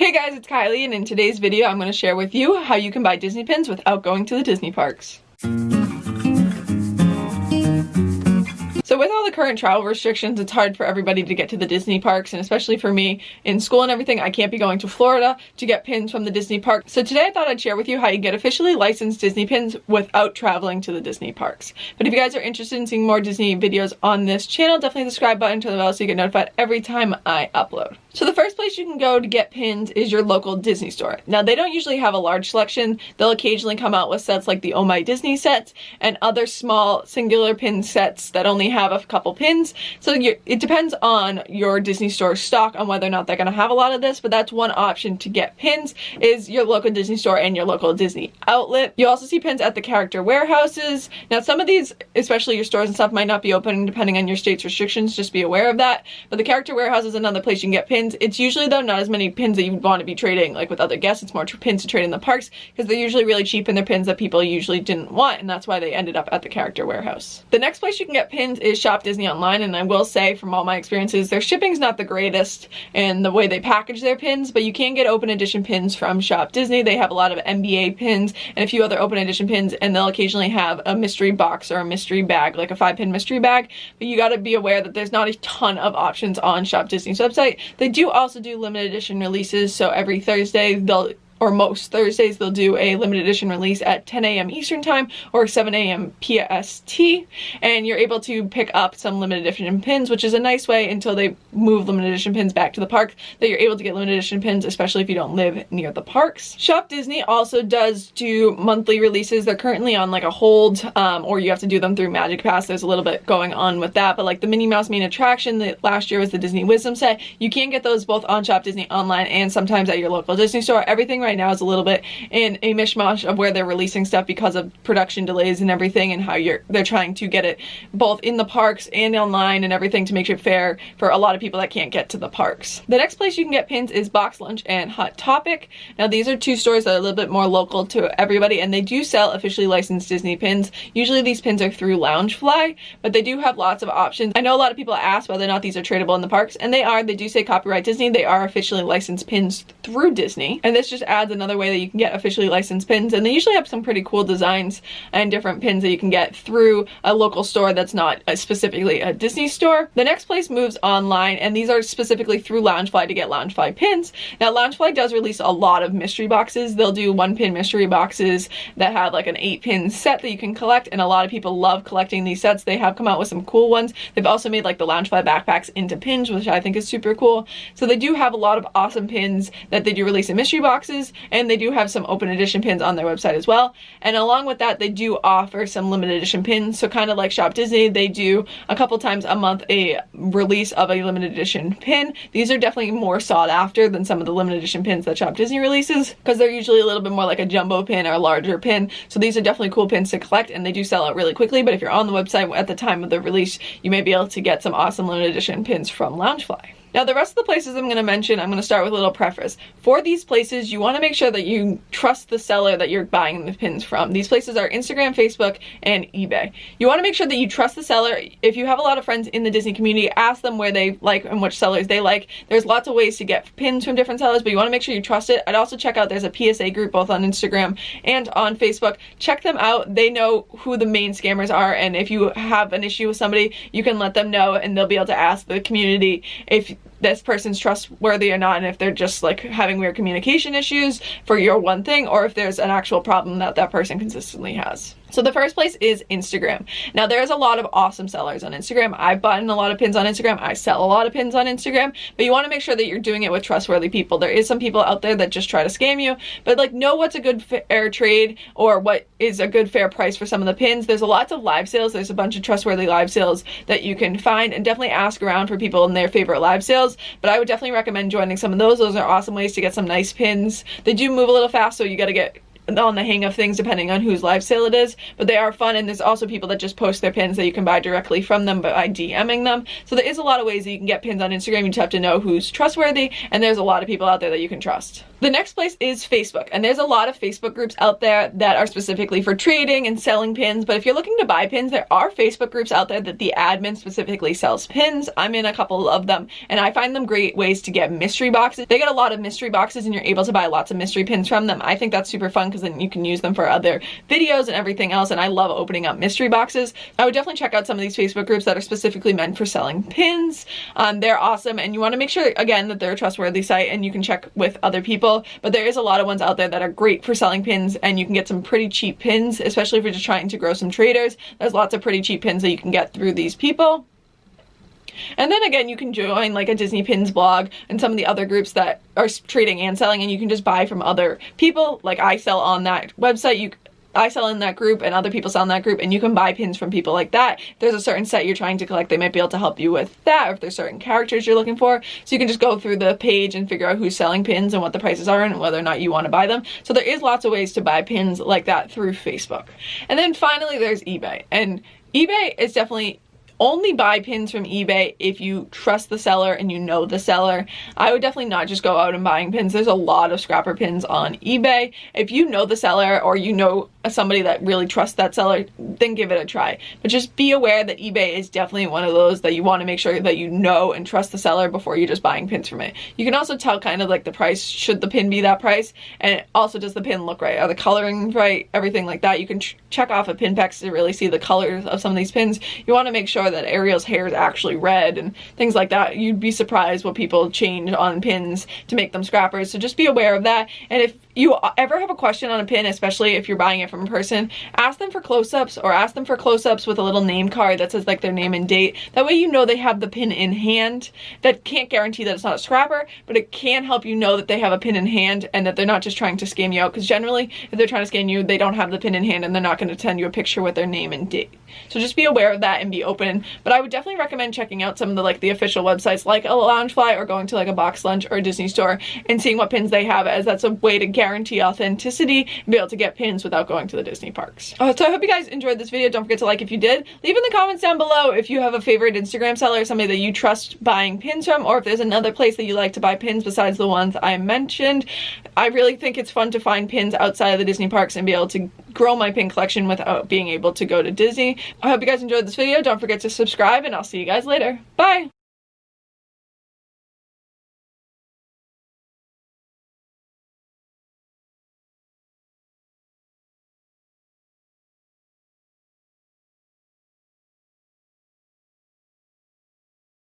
Hey guys, it's Kylie, and in today's video I'm going to share with you how you can buy Disney pins without going to the Disney parks. So with all the current travel restrictions, it's hard for everybody to get to the Disney parks, and especially for me in school and everything, I can't be going to Florida to get pins from the Disney park. So today I thought I'd share with you how you get officially licensed Disney pins without traveling to the Disney parks. But if you guys are interested in seeing more Disney videos on this channel, definitely the subscribe button, turn the bell so you get notified every time I upload. So the first place you can go to get pins is your local Disney store. Now they don't usually have a large selection. They'll occasionally come out with sets like the Oh My Disney sets and other small singular pin sets that only have a couple pins. So it depends on your Disney store stock on whether or not they're going to have a lot of this, but that's one option to get pins is your local Disney store and your local Disney outlet. You also see pins at the character warehouses. Now some of these, especially your stores and stuff, might not be open depending on your state's restrictions, just be aware of that. But the character warehouse is another place you can get pins. It's usually though not as many pins that you want to be trading like with other guests. It's more pins to trade in the parks because they're usually really cheap and they're pins that people usually didn't want, and that's why they ended up at the character warehouse. The next place you can get pins is Shop Disney online, and I will say from all my experiences their shipping's not the greatest in the way they package their pins, but you can get open edition pins from Shop Disney. They have a lot of NBA pins and a few other open edition pins, and they'll occasionally have a mystery box or a mystery bag, like a 5-pin mystery bag, but you got to be aware that there's not a ton of options on Shop Disney's website. They do also do limited edition releases, so every Thursday or most Thursdays, they'll do a limited edition release at 10 a.m. Eastern Time or 7 a.m. PST, and you're able to pick up some limited edition pins, which is a nice way until they move limited edition pins back to the park that you're able to get limited edition pins, especially if you don't live near the parks. Shop Disney also does do monthly releases. They're currently on like a hold, or you have to do them through Magic Pass. There's a little bit going on with that, but like the Minnie Mouse main attraction that last year was the Disney Wisdom set, you can get those both on Shop Disney online and sometimes at your local Disney store. Everything right now is a little bit in a mishmash of where they're releasing stuff because of production delays and everything, and how they're trying to get it both in the parks and online and everything to make it fair for a lot of people that can't get to the parks. The next place you can get pins is Box Lunch and Hot Topic. Now these are two stores that are a little bit more local to everybody, and they do sell officially licensed Disney pins. Usually these pins are through Loungefly, but they do have lots of options. I know a lot of people ask whether or not these are tradable in the parks, and they are. They do say copyright Disney. They are officially licensed pins through Disney, and this just adds another way that you can get officially licensed pins, and they usually have some pretty cool designs and different pins that you can get through a local store that's not specifically a Disney store. The next place moves online, and these are specifically through Loungefly to get Loungefly pins. Now Loungefly does release a lot of mystery boxes. They'll do 1-pin mystery boxes that have like an 8-pin set that you can collect, and a lot of people love collecting these sets. They have come out with some cool ones. They've also made like the Loungefly backpacks into pins, which I think is super cool. So they do have a lot of awesome pins that they do release in mystery boxes, and they do have some open edition pins on their website as well. And along with that, they do offer some limited edition pins. So kind of like Shop Disney, they do a couple times a month a release of a limited edition pin. These are definitely more sought after than some of the limited edition pins that Shop Disney releases, because they're usually a little bit more like a jumbo pin or a larger pin. So these are definitely cool pins to collect, and they do sell out really quickly. But if you're on the website at the time of the release, you may be able to get some awesome limited edition pins from Loungefly. Now the rest of the places I'm going to mention, I'm going to start with a little preface. For these places, you want to make sure that you trust the seller that you're buying the pins from. These places are Instagram, Facebook, and eBay. You want to make sure that you trust the seller. If you have a lot of friends in the Disney community, ask them where they like and which sellers they like. There's lots of ways to get pins from different sellers, but you want to make sure you trust it. I'd also check out, there's a PSA group both on Instagram and on Facebook. Check them out. They know who the main scammers are, and if you have an issue with somebody, you can let them know, and they'll be able to ask the community if this person's trustworthy or not, and if they're just like having weird communication issues for your one thing, or if there's an actual problem that that person consistently has. So the first place is Instagram. Now there's a lot of awesome sellers on Instagram. I've bought a lot of pins on Instagram. I sell a lot of pins on Instagram, but you want to make sure that you're doing it with trustworthy people. There is some people out there that just try to scam you, but like know what's a good fair trade or what is a good fair price for some of the pins. There's lots of live sales. There's a bunch of trustworthy live sales that you can find, and definitely ask around for people in their favorite live sales. But I would definitely recommend joining some of those. Those are awesome ways to get some nice pins. They do move a little fast, so you got to get on the hang of things depending on whose live sale it is, but they are fun. And there's also people that just post their pins that you can buy directly from them by DMing them. So there is a lot of ways that you can get pins on Instagram. You just have to know who's trustworthy, and there's a lot of people out there that you can trust. The next place is Facebook, and there's a lot of Facebook groups out there that are specifically for trading and selling pins. But if you're looking to buy pins, there are Facebook groups out there that the admin specifically sells pins. I'm in a couple of them, and I find them great ways to get mystery boxes. They get a lot of mystery boxes, and you're able to buy lots of mystery pins from them. I think that's super fun because then you can use them for other videos and everything else, and I love opening up mystery boxes. I would definitely check out some of these Facebook groups that are specifically meant for selling pins. They're awesome, and you want to make sure, again, that they're a trustworthy site and you can check with other people. But there is a lot of ones out there that are great for selling pins, and you can get some pretty cheap pins, especially if you're just trying to grow some traders. There's lots of pretty cheap pins that you can get through these people. And then again, you can join like a Disney Pins blog and some of the other groups that are trading and selling, and you can just buy from other people. Like I sell on that website, I sell in that group, and other people sell in that group, and you can buy pins from people like that. If there's a certain set you're trying to collect, they might be able to help you with that, or if there's certain characters you're looking for. So you can just go through the page and figure out who's selling pins and what the prices are and whether or not you want to buy them. So there is lots of ways to buy pins like that through Facebook. And then finally there's eBay, and eBay is definitely only buy pins from eBay if you trust the seller and you know the seller. I would definitely not just go out and buying pins. There's a lot of scrapper pins on eBay. If you know the seller or you know somebody that really trusts that seller, then give it a try. But just be aware that eBay is definitely one of those that you want to make sure that you know and trust the seller before you're just buying pins from it. You can also tell kind of like the price, should the pin be that price, and also does the pin look right? Are the colorings right? Everything like that. You can check off a pin pex to really see the colors of some of these pins. You want to make sure that Ariel's hair is actually red and things like that. You'd be surprised what people change on pins to make them scrappers, so just be aware of that. And if you ever have a question on a pin, especially if you're buying it from a person, ask them for close-ups, or ask them for close-ups with a little name card that says like their name and date. That way you know they have the pin in hand. That can't guarantee that it's not a scrapper, but it can help you know that they have a pin in hand and that they're not just trying to scam you out, because generally if they're trying to scam you, they don't have the pin in hand and they're not going to send you a picture with their name and date. So just be aware of that and be open. But I would definitely recommend checking out some of the official websites like a Loungefly, or going to like a Box Lunch or a Disney store and seeing what pins they have, as that's a way to guarantee authenticity and be able to get pins without going to the Disney parks. So I hope you guys enjoyed this video. Don't forget to like if you did. Leave in the comments down below if you have a favorite Instagram seller, somebody that you trust buying pins from, or if there's another place that you like to buy pins besides the ones I mentioned. I really think it's fun to find pins outside of the Disney parks and be able to grow my pin collection without being able to go to Disney. I hope you guys enjoyed this video. Don't forget to subscribe, and I'll see you guys later. Bye!